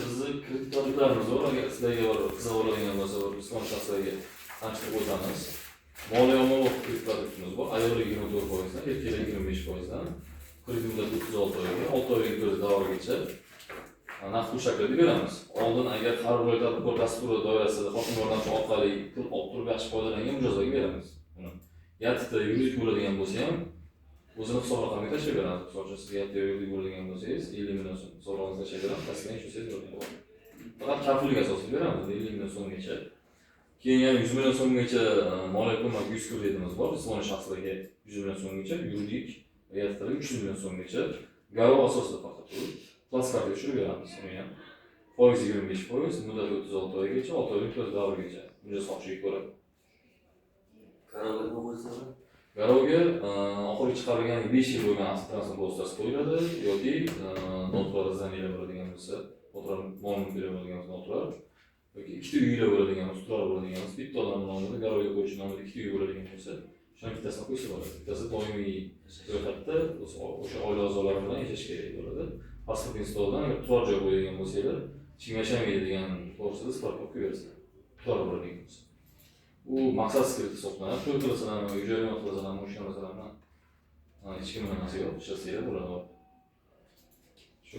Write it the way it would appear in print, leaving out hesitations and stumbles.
bizni kreditlarimiz bor. Agar sizlarga bir qiziqadigan bo'lsa, Islom shaxslarga tanishtirib o'tamiz. Moliya ommaviy kreditlarimiz bor. Ayollar 24%, erkaklar 25%. Kredit muddati 36 oyga, 6 oylik davrgacha naqd pul shaklida beramiz. Oldin agar har bir tadbirkor dasturi doirasida hokim yordamchi orqali pul olib turib yaxshi foydalangan mijozlarga beramiz. Yattita yuridik bo'ladigan bo'lsa ham o'zini hisob raqamiga tashlab beramiz. Misol uchun siz yattita yuridik bo'ladigan bo'lsangiz 50 million so'm hisob raqamiga tashlab beramiz. Pastdan ishonsangiz bo'ladi. Faqat kafillik asosida beramiz 50 million so'mgacha. Keyin yana 100 million so'mgacha moliya ko'mak 100 kreditimiz bor. Jismoniy shaxslarga 100 million so'mgacha, yuridik va yattitalarga 300 million so'mgacha garov asosida faqat plaskarga tushirib beramiz. Uni ham foiz 25%, muddati 36 oygacha, 6 oylik davrgacha. Mijoz xohishiga ko'ra. Garovga nima bo'lsa? Garovga oxirgi chiqarilgan 5 yil bo'lgan avtotransport vositasi qo'yiladi yoki noturar zaminlar bo'ladigan bo'lsa, noturar mol-mulk bo'ladigan bo'lsa noturar yoki ikkita uylar bo'ladigan bo'lsa, turar bo'ladigan bo'lsa, bitta odam nomiga garovga qo'yish nomida ikkita uy bo'ladigan bo'lsa, shuni bittasini qo'ysa bo'ladi. Bittasi doimiy ro'yxatda o'sha oila a'zolari bilan yashash kerak bo'ladi. Pasport institutidan agar turar joy qo'yadigan bo'lsanglar, hech kim yashamaydigan to'g'risida sparkovka berasizlar. Turar bo'ladigan bo'lsa. U maqsadsiz kredit hisoblanadi. To'y qilasanlarmi, uy joy olib qilasanlarmi, o'sha narsalarni hech kim bilan narsa yo'q, ishlasanglar bo'ladi. Shu.